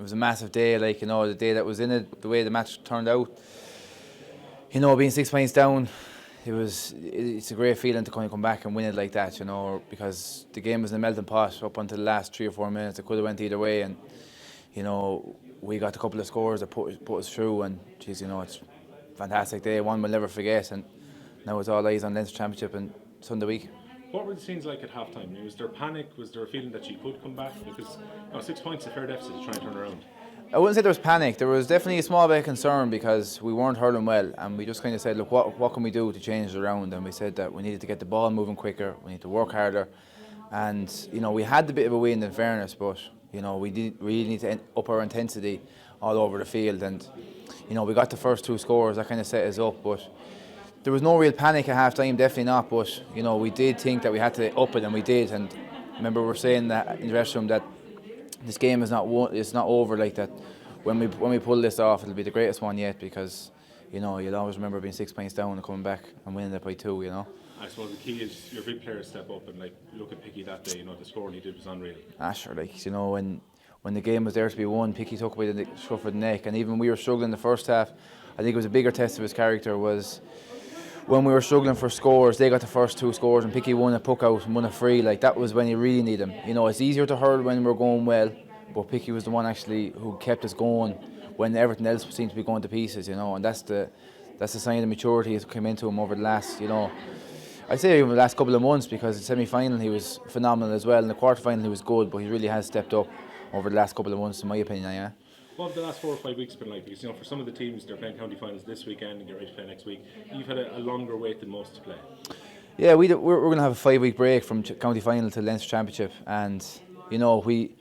was a massive day, like, you know, the day that was in it, the way the match turned out. You know, being 6 points down, it's a great feeling to kind of come back and win it like that, you know, because the game was in a melting pot up until the last 3 or 4 minutes. It could have went either way, and you know, we got a couple of scores that put us through, and geez, you know, it's a fantastic day, one we'll never forget, and now it's all eyes on Leinster Championship and Sunday week. What were the scenes like at half-time? Was there panic? Was there a feeling that you could come back? Because 6 points is a fair deficit to try and turn around. I wouldn't say there was panic. There was definitely a small bit of concern because we weren't hurling well, and we just kind of said, look, what can we do to change it around? And we said that we needed to get the ball moving quicker, we need to work harder, and you know, we had a bit of a wind in fairness, but you know, we really need to up our intensity all over the field, and you know, we got the first 2 scores that kind of set us up, but there was no real panic at half time, definitely not, but you know, we did think that we had to up it, and we did. And remember, we were saying that in the dressing room that this game is not over, like that. When we pull this off, it'll be the greatest one yet, because you know, you'll always remember being 6 points down and coming back and winning it by 2, you know. I suppose the key is your big players step up, and like, look at Picky that day, you know, the score he did was unreal. Sure, like, you know, when the game was there to be won, Picky took away the scruff of the neck, and even we were struggling in the first half. I think it was a bigger test of his character was when we were struggling for scores. They got the first 2 scores, and Picky won a puck out and won a free. Like, that was when you really need him. You know, it's easier to hurl when we're going well, but Picky was the one actually who kept us going when everything else seemed to be going to pieces. You know, and that's the sign of maturity that came into him over the last, you know, I'd say over the last couple of months, because in semi-final he was phenomenal as well. In the quarter-final he was good, but he really has stepped up over the last couple of months, in my opinion. Yeah. What have the last 4 or 5 weeks been like? Because you know, for some of the teams, they're playing county finals this weekend and get ready to play next week. You've had a longer wait than most to play. Yeah, we're going to have a 5-week break from county final to Leinster Championship, and you know, we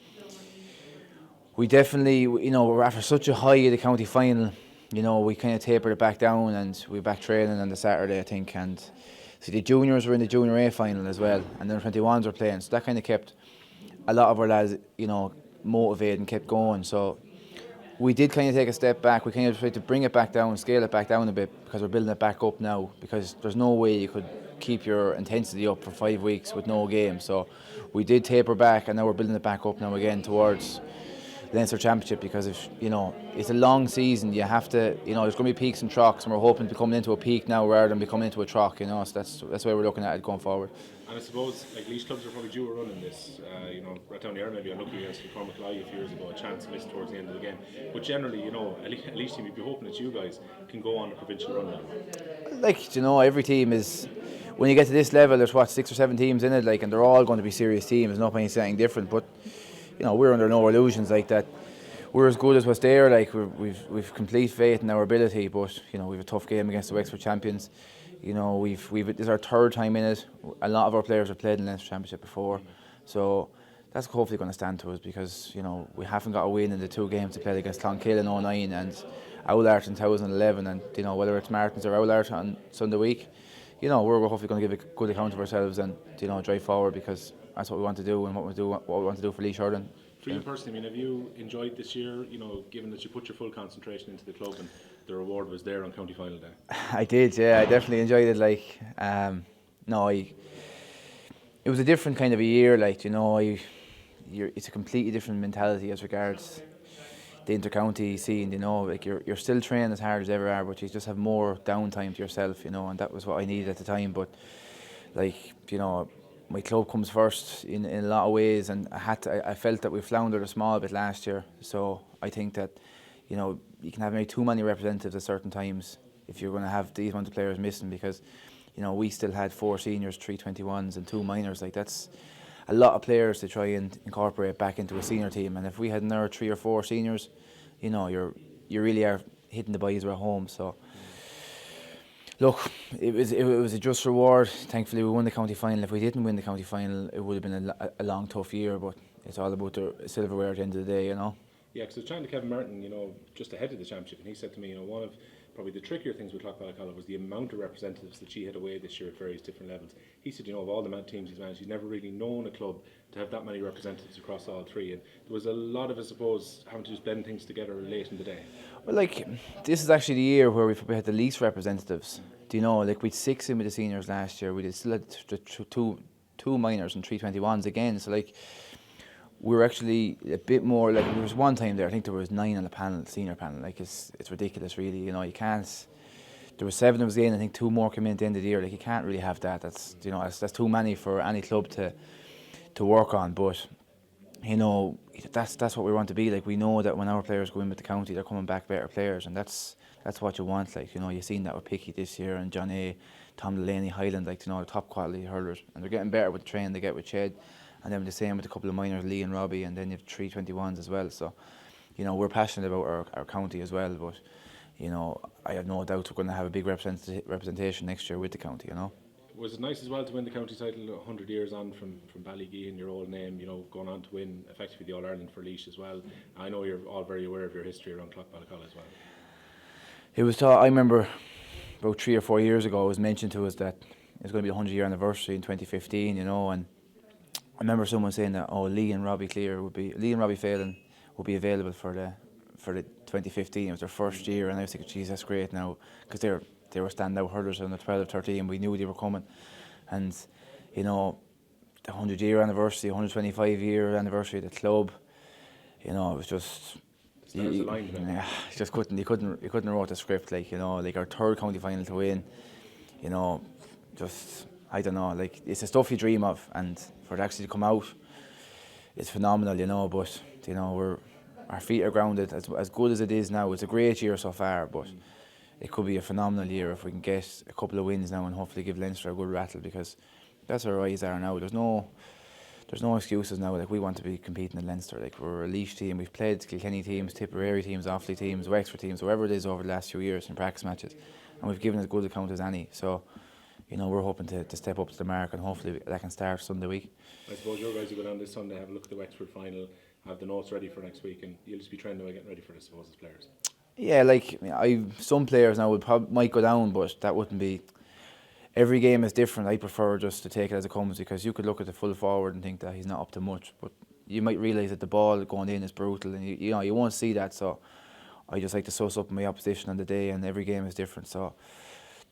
definitely, you know, we're after such a high at the county final. You know, we kind of tapered it back down, and we're back training on the Saturday, I think. And see, the juniors were in the Junior A final as well, and then 21s were playing, so that kind of kept a lot of our lads, you know, motivated and kept going. So we did kind of take a step back. We kind of tried to bring it back down, scale it back down a bit, because we're building it back up now, because there's no way you could keep your intensity up for 5 weeks with no game. So we did taper back, and now we're building it back up now again towards Leinster Championship, because if, you know, it's a long season. You have to, you know, there's going to be peaks and troughs, and we're hoping to be coming into a peak now rather than becoming into a trough, you know. So that's why we're looking at it going forward. And I suppose, like, Laois clubs are probably due a run in this. You know, right down the maybe unlucky against Clough Ballacolla a few years ago, a chance missed towards the end of the game. But generally, you know, at least you'd be hoping that you guys can go on a provincial run now. Like, you know, every team is, when you get to this level, there's 6 or 7 teams in it, like, and they're all going to be serious teams. There's no point in saying anything different. But you know, we're under no illusions like that. We're as good as what's there. Like, we've complete faith in our ability. But you know, we've a tough game against the Wexford champions. You know, this is our 3rd time in it. A lot of our players have played in the Leinster Championship before, so that's hopefully going to stand to us, because you know, we haven't got a win in the 2 games we played against Clonkill in 2009 and Oulart in 2011, and you know, whether it's Martins or Oulart on Sunday week, you know, we're hopefully going to give a good account of ourselves and, you know, drive forward, because that's what we want to do, and what we want to do for Laois hurling. For you personally, I mean, have you enjoyed this year, you know, given that you put your full concentration into the club and the reward was there on county final day? I did, yeah. I definitely enjoyed it. Like, it was a different kind of a year. Like, you know, it's a completely different mentality as regards the inter-county scene. You know, like, you're still training as hard as ever are, but you just have more downtime to yourself. You know, and that was what I needed at the time. But like, you know, my club comes first in a lot of ways, and I felt that we floundered a small bit last year. So I think that, you know, you can have maybe too many representatives at certain times if you're going to have these amount of players missing, because, you know, we still had 4 seniors, 3 21s and 2 minors. Like, that's a lot of players to try and incorporate back into a senior team. And if we had another 3 or 4 seniors, you know, you really are hitting the boys at home. So look, it was a just reward. Thankfully, we won the county final. If we didn't win the county final, it would have been a long, tough year. But it's all about the silverware at the end of the day, you know. Yeah, because I was chatting to Kevin Martin, you know, just ahead of the championship, and he said to me, you know, one of probably the trickier things with Clough Ballacolla was the amount of representatives that she had away this year at various different levels. He said, you know, of all the teams he's managed, he's never really known a club to have that many representatives across all 3, and there was a lot of, I suppose, having to just blend things together late in the day. Well, like, this is actually the year where we probably had the least representatives. Do you know, like, we had 6 in with the seniors last year. We still had 2 minors and 3 21s again. So, like, we were actually a bit more like there was one time there. I think there was 9 on the panel, senior panel. Like it's ridiculous, really. You know, you can't. There was 7 of us in. I think 2 more came in at the end of the year. Like you can't really have that. That's that's too many for any club to work on. But you know, that's what we want to be. Like we know that when our players go in with the county, they're coming back better players, and that's what you want. Like you've seen that with Picky this year and John A, Tom Delaney, Highland. Like the top quality hurlers, and they're getting better with the training they get with Ched, and then the same with a couple of minors, Lee and Robbie, and then you have 321s as well. So, we're passionate about our county as well. But I have no doubt we're going to have a big representation next year with the county. Was it nice as well to win the county title 100 years on from Ballygee in your old name, going on to win effectively the All-Ireland for Laois as well? I know you're all very aware of your history around Clough Ballacolla as well. It was I remember about 3 or 4 years ago it was mentioned to us that it's going to be the 100-year anniversary in 2015, and I remember someone saying that Lee and Robbie Phelan would be available for the 2015. It was their first year, and I was thinking, geez, that's great now, because they were standout hurlers on the 12, 13. We knew they were coming, and the 100-year anniversary, 125-year anniversary of the club. It was just. You just couldn't. You couldn't wrote the script like our third county final to win. Just I don't know. Like it's the stuff you dream of, and for it actually to come out, it's phenomenal. But our feet are grounded. As good as it is now, it's a great year so far. But it could be a phenomenal year if we can get a couple of wins now and hopefully give Leinster a good rattle, because that's where our eyes are now. There's no excuses now. Like we want to be competing in Leinster. Like we're a Laois team. We've played Kilkenny teams, Tipperary teams, Offaly teams, Wexford teams, whoever it is over the last few years in practice matches, and we've given as good account as any. So, we're hoping to step up to the mark, and hopefully that can start Sunday week. I suppose your guys will go down this Sunday, have a look at the Wexford final, have the notes ready for next week, and you'll just be training away, getting ready for this, I suppose, as players. Yeah, like some players now might go down, but that wouldn't be. Every game is different. I prefer just to take it as it comes, because you could look at the full forward and think that he's not up to much, but you might realise that the ball going in is brutal, and you won't see that. So I just like to suss up my opposition on the day, and every game is different. So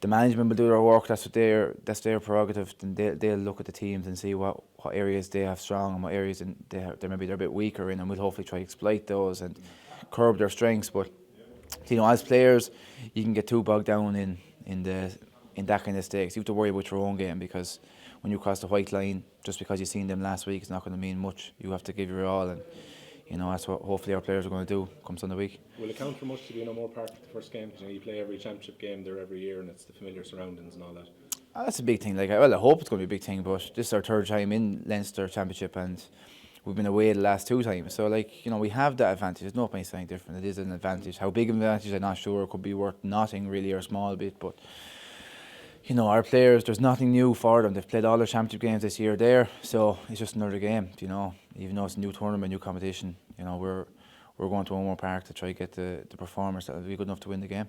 the management will do their work. That's their prerogative. And they'll look at the teams and see what areas they have strong and what areas they're a bit weaker in, and we'll hopefully try to exploit those and curb their strengths. But as players, you can get too bogged down in that kind of stakes. You have to worry about your own game, because when you cross the white line, just because you've seen them last week, it's not going to mean much. You have to give your all, and that's what hopefully our players are going to do come Sunday week. Will it count for much to be more part of the first game? Because you play every championship game there every year, and it's the familiar surroundings and all that. That's a big thing. I hope it's going to be a big thing, but this is our third time in Leinster Championship, and we've been away the last 2 times. So we have that advantage. There's no point saying different. It is an advantage. How big of an advantage, I'm not sure. It could be worth nothing really, or a small bit, but our players, there's nothing new for them. They've played all their championship games this year there, so it's just another game. Even though it's a new tournament, new competition, we're going to one more park to try to get the performance that will be good enough to win the game.